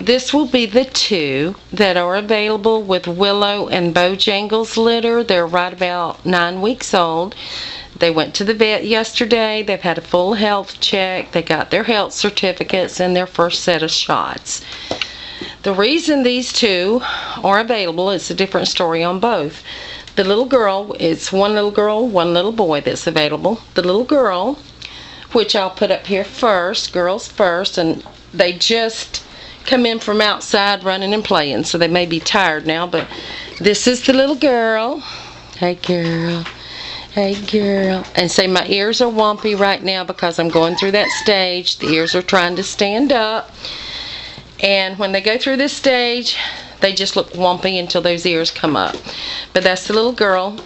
this will be the two that are available with Willow and Bojangles litter. They're right about 9 weeks old. They went to the vet yesterday. They've had a full health check. They got their health certificates and their first set of shots. The reason these two are available, it's a different story on both. The little girl, it's one little girl, one little boy that's available. The little girl, which I'll put up here first, girls first, and they just come in from outside running and playing, so they may be tired now, but this is the little girl. Hey girl, hey girl. And say my ears are wompy right now because I'm going through that stage. The ears are trying to stand up, and when they go through this stage, they just look wompy until those ears come up. But that's the little girl.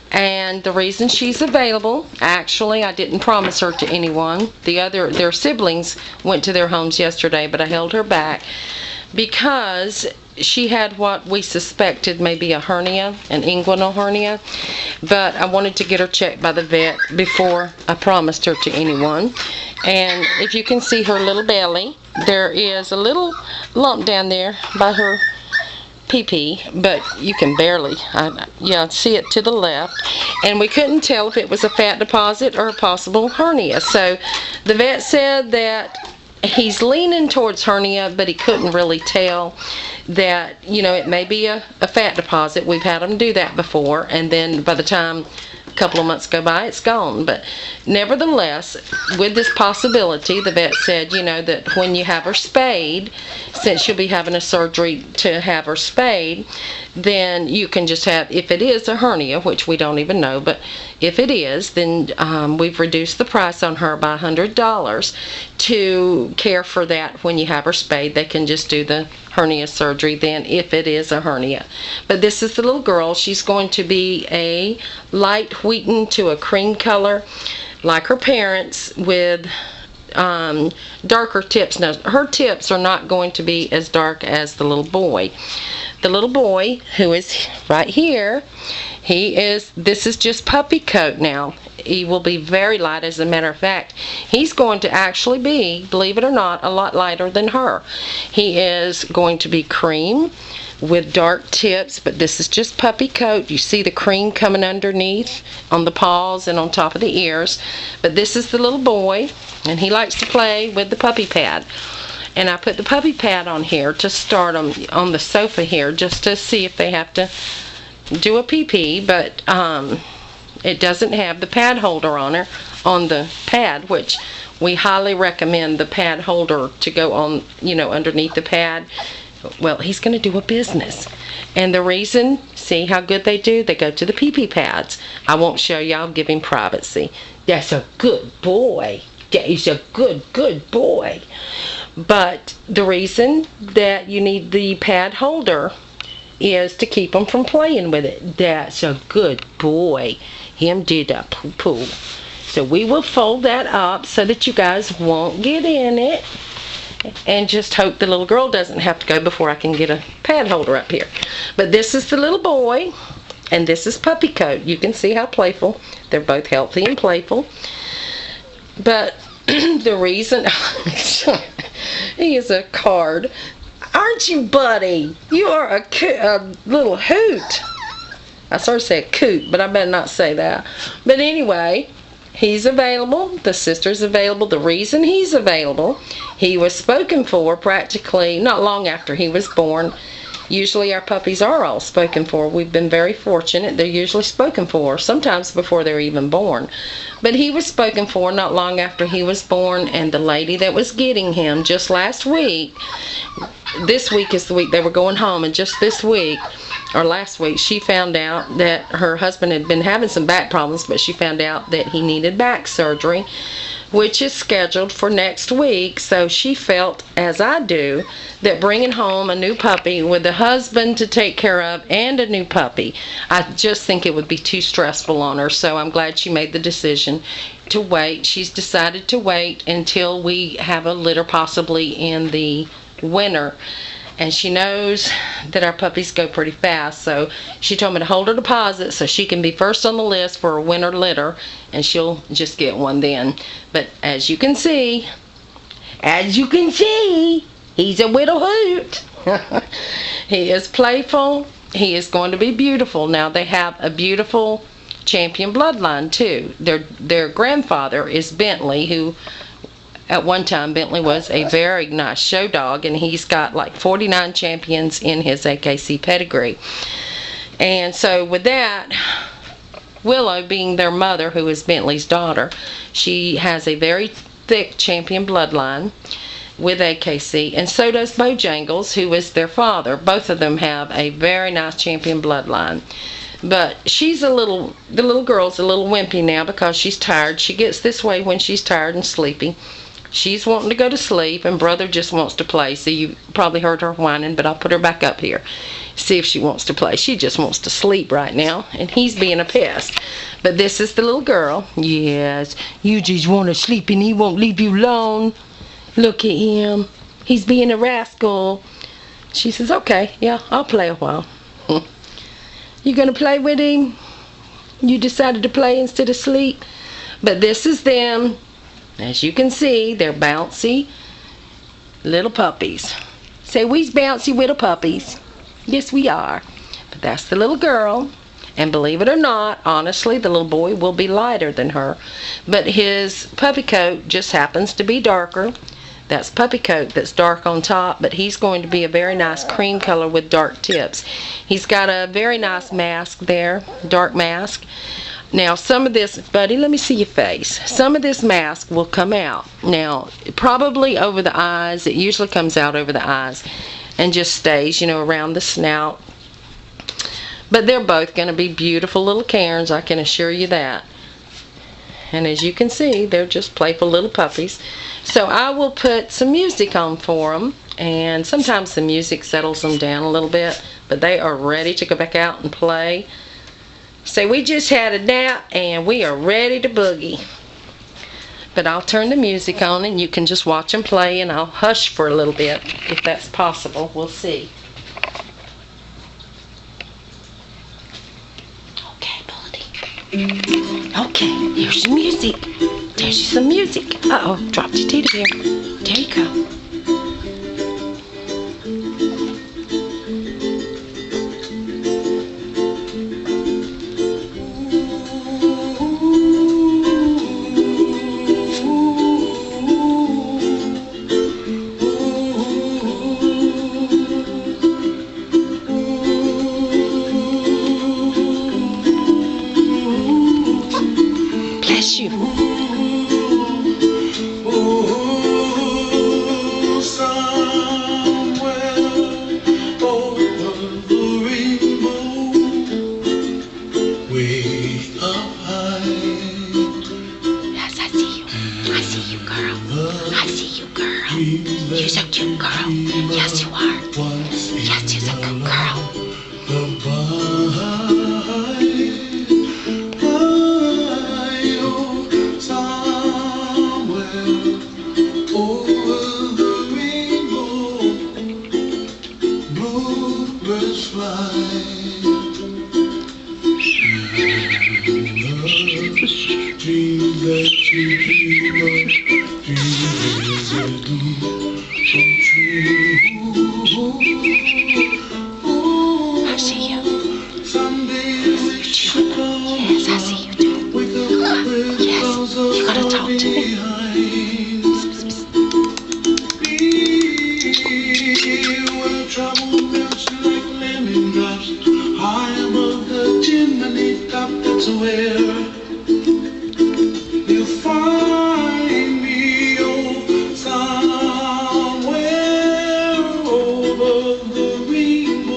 And the reason she's available, actually, I didn't promise her to anyone. Their siblings went to their homes yesterday, but I held her back because she had what we suspected may be a hernia, an inguinal hernia. But I wanted to get her checked by the vet before I promised her to anyone. And if you can see her little belly, there is a little lump down there by her pee-pee, but you can barely see it to the left, and we couldn't tell if it was a fat deposit or a possible hernia. So the vet said that he's leaning towards hernia, but he couldn't really tell that, it may be a fat deposit. We've had them do that before, and then by the time a couple of months go by, it's gone. But nevertheless, with this possibility, the vet said, that when you have her spayed, since you'll be having a surgery to have her spayed, then you can just have, if it is a hernia, which we don't even know, but if it is, then we've reduced the price on her by $100 to care for that. When you have her spayed, they can just do the hernia surgery then if it is a hernia. But this is the little girl. She's going to be a light wheaten to a cream color like her parents, with darker tips. Now her tips are not going to be as dark as the little boy. The little boy, who is right here, this is just puppy coat now. He will be very light. As a matter of fact, he's going to actually be, believe it or not, a lot lighter than her. He is going to be cream with dark tips, but this is just puppy coat. You see the cream coming underneath on the paws and on top of the ears. But this is the little boy, and he likes to play with the puppy pad. And I put the puppy pad on here to start them on the sofa here, just to see if they have to do a pee-pee, but it doesn't have the pad holder on the pad, which we highly recommend the pad holder to go on, underneath the pad. Well, he's going to do a business. And the reason, see how good they do? They go to the pee-pee pads. I won't show you. I'll give him privacy. That's a good boy. That is a good boy. But the reason that you need the pad holder is to keep him from playing with it. That's a good boy. Him did a poo-poo. So we will fold that up so that you guys won't get in it. And just hope the little girl doesn't have to go before I can get a pad holder up here. But this is the little boy, and this is puppy coat. You can see how playful. They're both healthy and playful. But the reason he is a card. Aren't you, buddy? You are a little hoot. I sort of said coot, but I better not say that. But anyway, he's available. The sister's available. The reason he's available, he was spoken for practically not long after he was born. Usually our puppies are all spoken for. We've been very fortunate. They're usually spoken for, sometimes before they're even born. But he was spoken for not long after he was born, and the lady that was getting him just last week, this week is the week they were going home, and just this week, or last week, she found out that her husband had been having some back problems, but she found out that he needed back surgery, which is scheduled for next week. So she felt, as I do, that bringing home a new puppy with a husband to take care of and a new puppy, I just think it would be too stressful on her. So I'm glad she made the decision to wait. She's decided to wait until we have a litter, possibly in the winter. And she knows that our puppies go pretty fast, so she told me to hold her deposit so she can be first on the list for a winter litter, and she'll just get one then. But as you can see, He's a little hoot. He is playful. He is going to be beautiful. Now, they have a beautiful champion bloodline, too. Their grandfather is Bentley, who at one time Bentley was a very nice show dog, and he's got like 49 champions in his AKC pedigree. And so with that, Willow being their mother, who is Bentley's daughter, she has a very thick champion bloodline with AKC, and so does Bojangles, who is their father. Both of them have a very nice champion bloodline. But the little girl's a little wimpy now because she's tired. She gets this way when she's tired and sleepy. She's wanting to go to sleep, and Brother just wants to play. So you probably heard her whining, but I'll put her back up here. See if she wants to play. She just wants to sleep right now, and he's being a pest. But this is the little girl. Yes, you just want to sleep, and he won't leave you alone. Look at him. He's being a rascal. She says, okay, yeah, I'll play a while. You going to play with him? You decided to play instead of sleep? But this is them. As you can see, they're bouncy little puppies. Say, we's bouncy little puppies. Yes, we are. But that's the little girl. And believe it or not, honestly, the little boy will be lighter than her. But his puppy coat just happens to be darker. That's puppy coat that's dark on top, but he's going to be a very nice cream color with dark tips. He's got a very nice mask there, dark mask. Now, some of this, buddy, let me see your face. Some of this mask will come out. Now, probably over the eyes. It usually comes out over the eyes and just stays, around the snout. But they're both going to be beautiful little Cairns, I can assure you that. And as you can see, they're just playful little puppies. So I will put some music on for them. And sometimes the music settles them down a little bit. But they are ready to go back out and play. So we just had a nap and we are ready to boogie. But I'll turn the music on and you can just watch them play, and I'll hush for a little bit if that's possible. We'll see. Okay, buddy. Okay, here's some music. There's some music. Uh-oh, dropped your teddy bear. There you go. Bless you. You're so cute, girl. Yes, you are. Yes, you're so good, girl. I see you. Yes, I see you too. Yes, you gotta talk to me. High above the chimney top, that's where